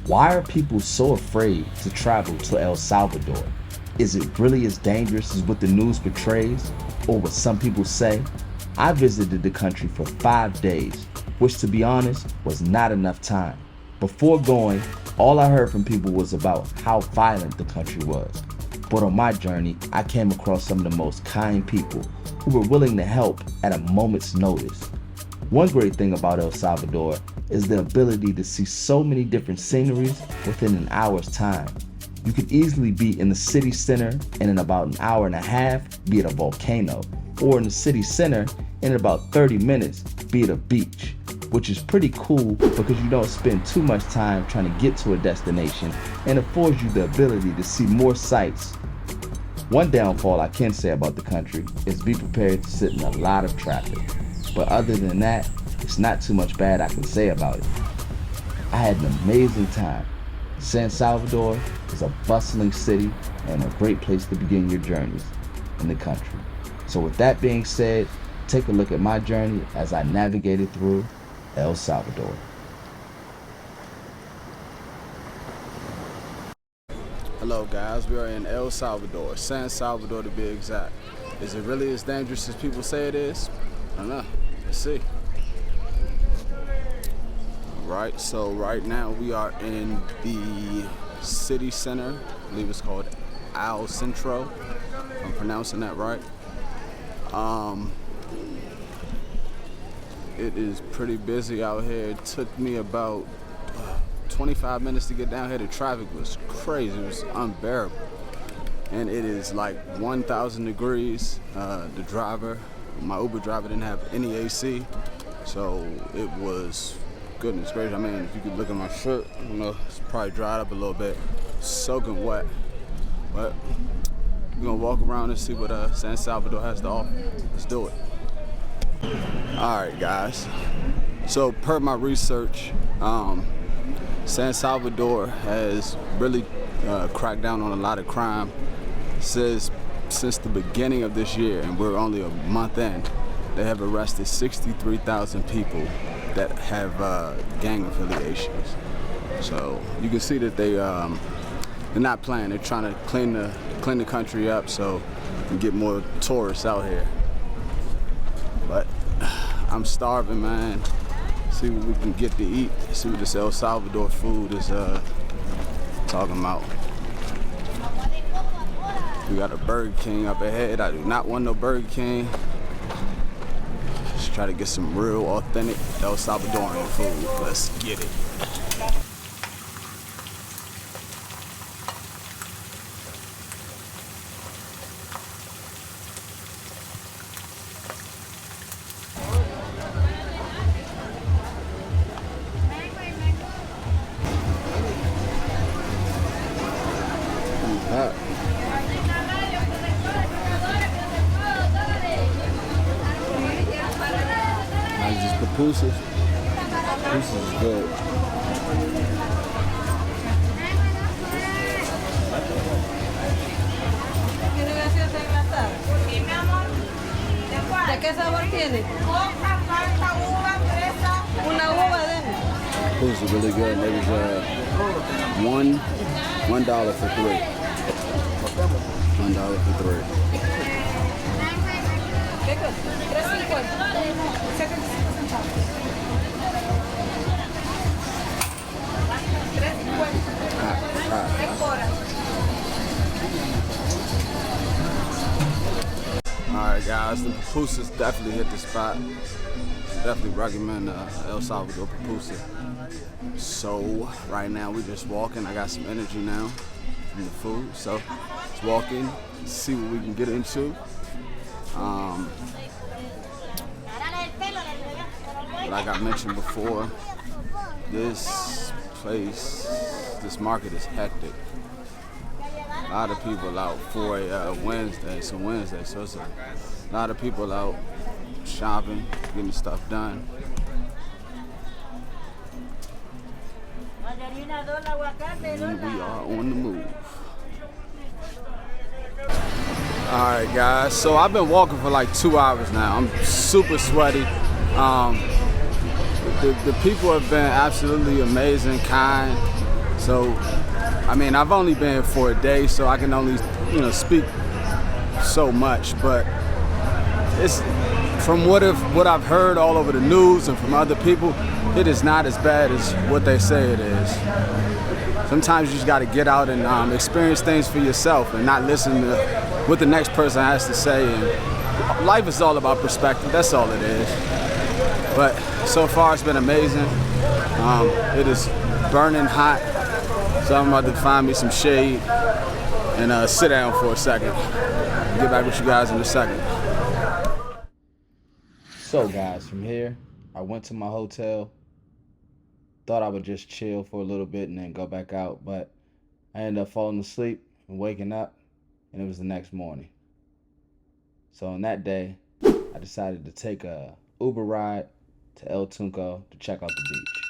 Why are people so afraid to travel to El Salvador? Is it really as dangerous as what the news portrays, or what some people say? I visited the country for 5 days, which to be honest was not enough time. Before going, all I heard from people was about how violent the country was. But on my journey, I came across some of the most kind people who were willing to help at a moment's notice. One great thing about El Salvador is the ability to see so many different sceneries within an hour's time. You could easily be in the city center and in about an hour and a half be at a volcano, or in the city center and in about 30 minutes be at a beach, which is pretty cool because you don't spend too much time trying to get to a destination and affords you the ability to see more sights. One downfall I can say about the country is be prepared to sit in a lot of traffic. But other than that, it's not too much bad I can say about it. I had an amazing time. San Salvador is a bustling city and a great place to begin your journeys in the country. So with that being said, take a look at my journey as I navigated through El Salvador. Hello guys, we are in El Salvador, San Salvador to be exact. Is it really as dangerous as people say it is? I don't know. Let's see. Right, so right now we are in the city center. I believe it's called Al Centro. If I'm pronouncing that right. It is pretty busy out here. It took me about 25 minutes to get down here. The traffic was crazy. It was unbearable. And it is like 1,000 degrees. My Uber driver didn't have any AC, so it was, goodness gracious. I mean, if you could look at my shirt, you know, it's probably dried up a little bit, soaking wet. But we're gonna walk around and see what San Salvador has to offer. Let's do it. All right, guys. So per my research, San Salvador has really cracked down on a lot of crime. It says since the beginning of this year, and we're only a month in, they have arrested 63,000 people that have gang affiliations. So you can see that they're not playing. They're trying to clean the country up so we can get more tourists out here. But I'm starving, man. See what we can get to eat. See what this El Salvador food is talking about. We got a Burger King up ahead. I do not want no Burger King. Just try to get some real authentic El Salvadorian food. Let's get it. Pupusas. Pupusas is good. ¿Tiene gaseosa enlatada? Sí, mi amor. ¿De qué sabor tiene? Coca, falta, uva, fresa. Una uva, deme. Pupusas is really good. It was $1 for 3. $1 for 3. ¿Qué cosa? 3.50. 75 centavos. 3.50. Alright guys, the pupusas definitely hit the spot. Definitely recommend El Salvador pupusa. So right now we're just walking. I got some energy now from the food. So just walking, see what we can get into. Like I mentioned before, this market is hectic. A lot of people out for a Wednesday, so it's a lot of people out shopping, getting stuff done. And we are on the move. Alright guys, so I've been walking for like 2 hours now. I'm super sweaty. The people have been absolutely amazing, kind. So, I mean, I've only been here for a day, so I can only, speak so much. But it's from what I've heard all over the news and from other people, it is not as bad as what they say it is. Sometimes you just got to get out and experience things for yourself and not listen to what the next person has to say. And life is all about perspective. That's all it is. But so far, it's been amazing. It is burning hot, so I'm about to find me some shade and sit down for a second. Get back with you guys in a second. So guys, from here, I went to my hotel. Thought I would just chill for a little bit and then go back out, but I ended up falling asleep and waking up, and it was the next morning. So on that day, I decided to take a Uber ride to El Tunco to check out the beach.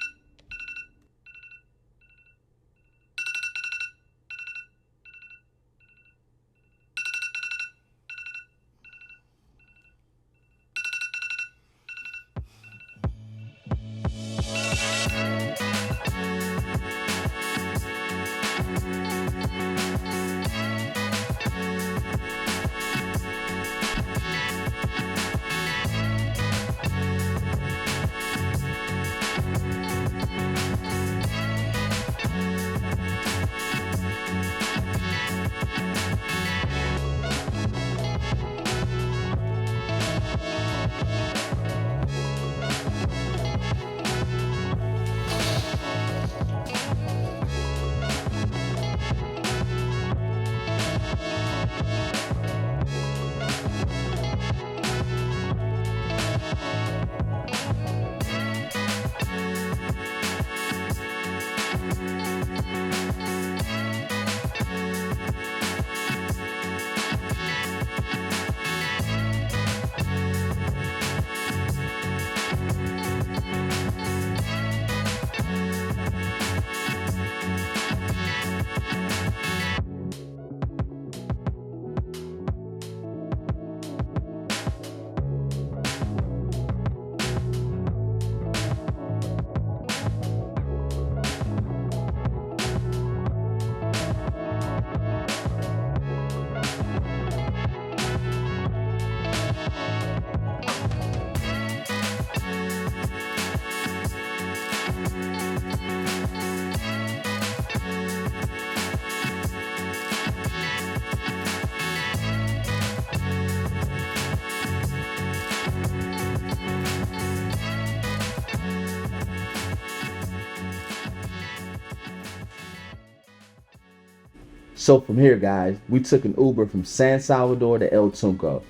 So from here, guys, we took an Uber from San Salvador to El Tunco,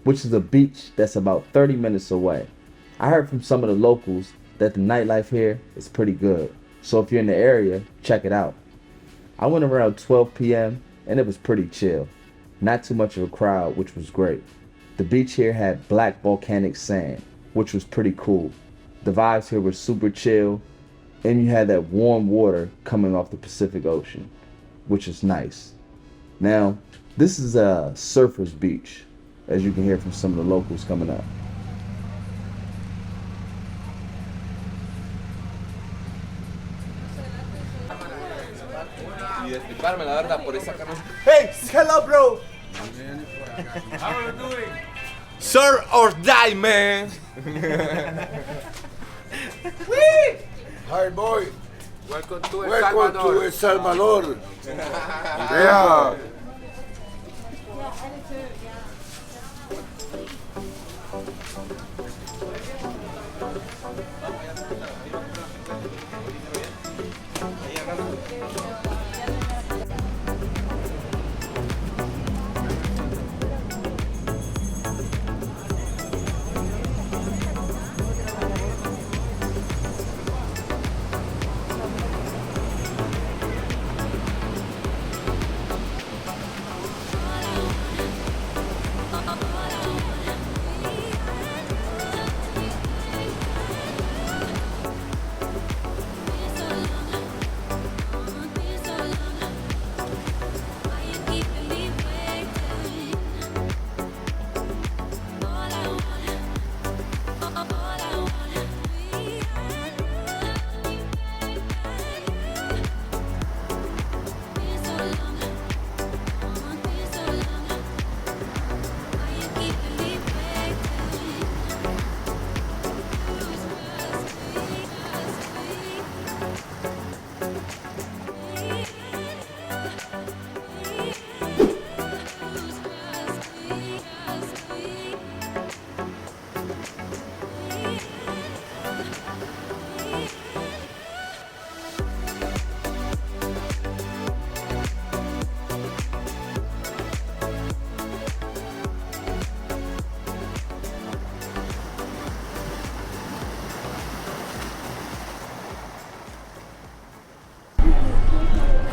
which is a beach that's about 30 minutes away. I heard from some of the locals that the nightlife here is pretty good. So if you're in the area, check it out. I went around 12 p.m. and it was pretty chill. Not too much of a crowd, which was great. The beach here had black volcanic sand, which was pretty cool. The vibes here were super chill, and you had that warm water coming off the Pacific Ocean, which is nice. Now, this is a surfer's beach, as you can hear from some of the locals coming up. Hey, hello, bro. How are you doing? Surf or die, man. Hi, boy. Welcome to Welcome to El Salvador. Yeah.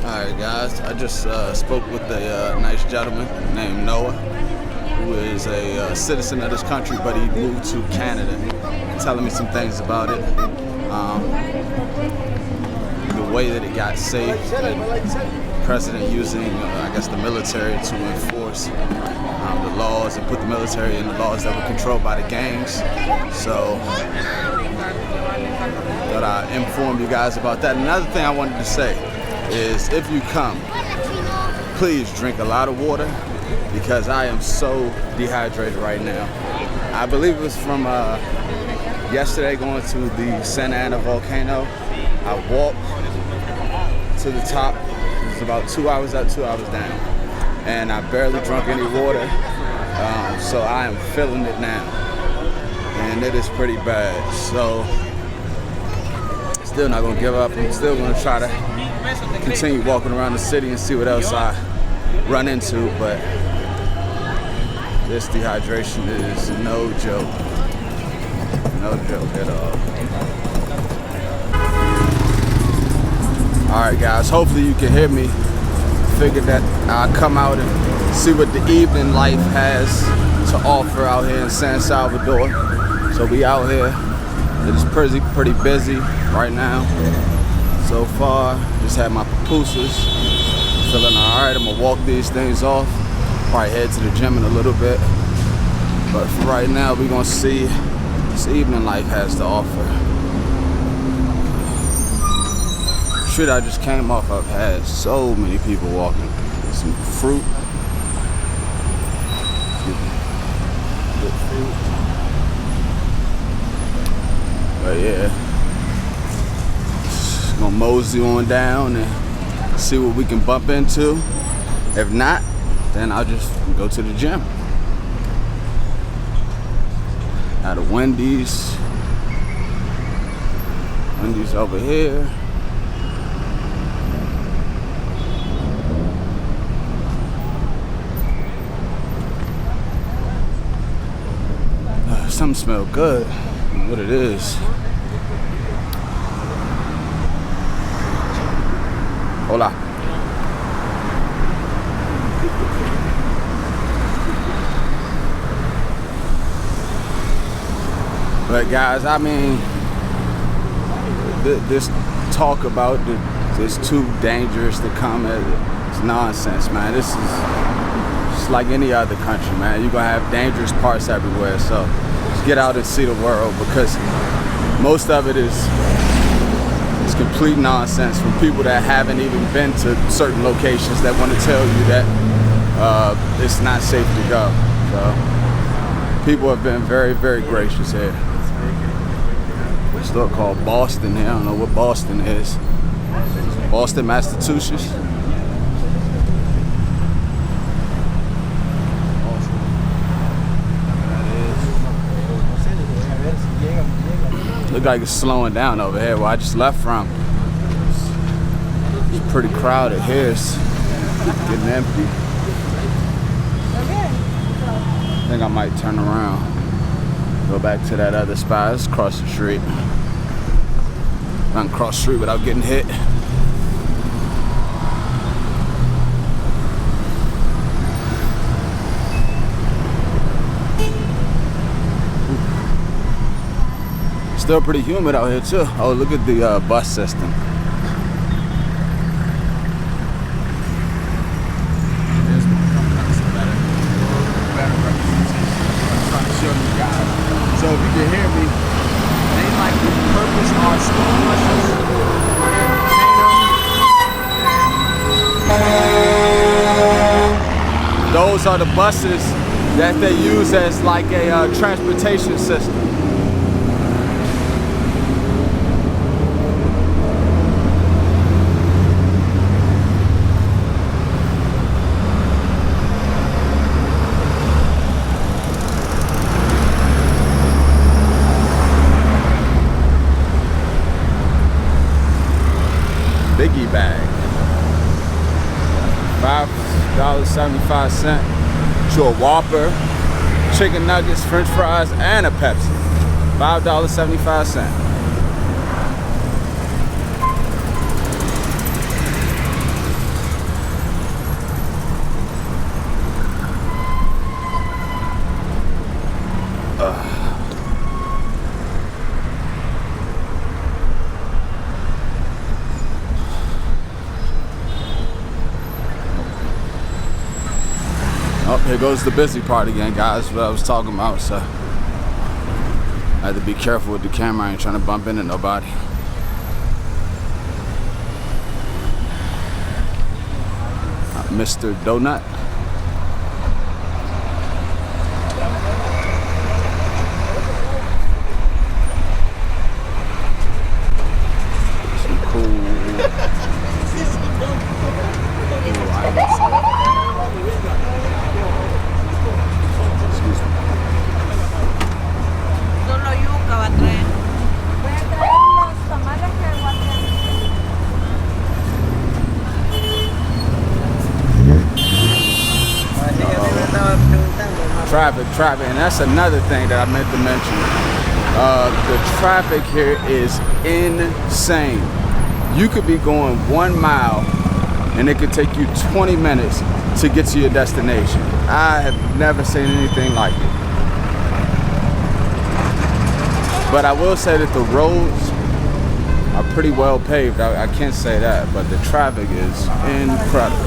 Alright guys, I just spoke with a nice gentleman named Noah, who is a citizen of this country, but he moved to Canada, telling me some things about it, the way that it got safe, the president using, I guess, the military to enforce the laws and put the military in the laws that were controlled by the gangs. So, thought I'd inform you guys about that. Another thing I wanted to say is if you come, please drink a lot of water because I am so dehydrated right now. I believe it was from yesterday going to the Santa Ana volcano. I walked to the top. It was about 2 hours up, 2 hours down. And I barely drank any water. So I am feeling it now. And it is pretty bad. So still not gonna give up. I'm still gonna try to continue walking around the city and see what else I run into, but this dehydration is no joke. No joke at all. Alright guys, hopefully you can hear me. Figured that I'll come out and see what the evening life has to offer out here in San Salvador. So we out here. It is pretty busy right now. So far, just had my pupusas. Feeling alright. I'm gonna walk these things off. Probably head to the gym in a little bit. But for right now, we're gonna see what this evening life has to offer. The street I just came off of had so many people walking. Some fruit. Good fruit. But yeah. Gonna mosey on down and see what we can bump into. If not, then I'll just go to the gym. At a Wendy's. Wendy's over here. Something smells good. What it is. Hola. But guys, I mean, this talk about it's too dangerous to come as it's nonsense, man. This is just like any other country, man. You're gonna have dangerous parts everywhere, so just get out and see the world because most of it is complete nonsense from people that haven't even been to certain locations that want to tell you that it's not safe to go. So people have been very, very gracious here. A store called Boston here. I don't know what Boston is. Boston, Massachusetts. Look like it's slowing down over here where I just left from. It's pretty crowded here. It's getting empty. I think I might turn around. Go back to that other spot. Let's cross the street. I can cross the street without getting hit. Still pretty humid out here too. Oh, look at the bus system. So if you can hear me, they like repurpose our school buses. Those are the buses that they use as like a transportation system. biggie bag. $5.75 to a Whopper, chicken nuggets, French fries, and a Pepsi. $5.75. Oh, here goes the busy part again, guys. What I was talking about, so I had to be careful with the camera. I ain't trying to bump into nobody. Mr. Donut. Some cool items. Solo yuca va a traer. Voy a traer los tamales que voy a Traffic, and that's another thing that I meant to mention. The traffic here is insane. You could be going 1 mile and it could take you 20 minutes to get to your destination. I have never seen anything like it. But I will say that the roads are pretty well paved. I can't say that, but the traffic is incredible.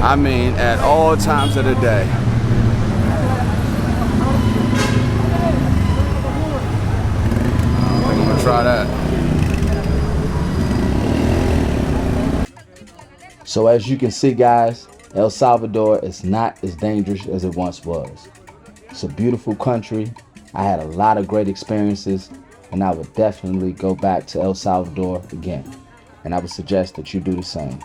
I mean, at all times of the day. I'm gonna try that. So as you can see, guys, El Salvador is not as dangerous as it once was. It's a beautiful country. I had a lot of great experiences, and I would definitely go back to El Salvador again. And I would suggest that you do the same.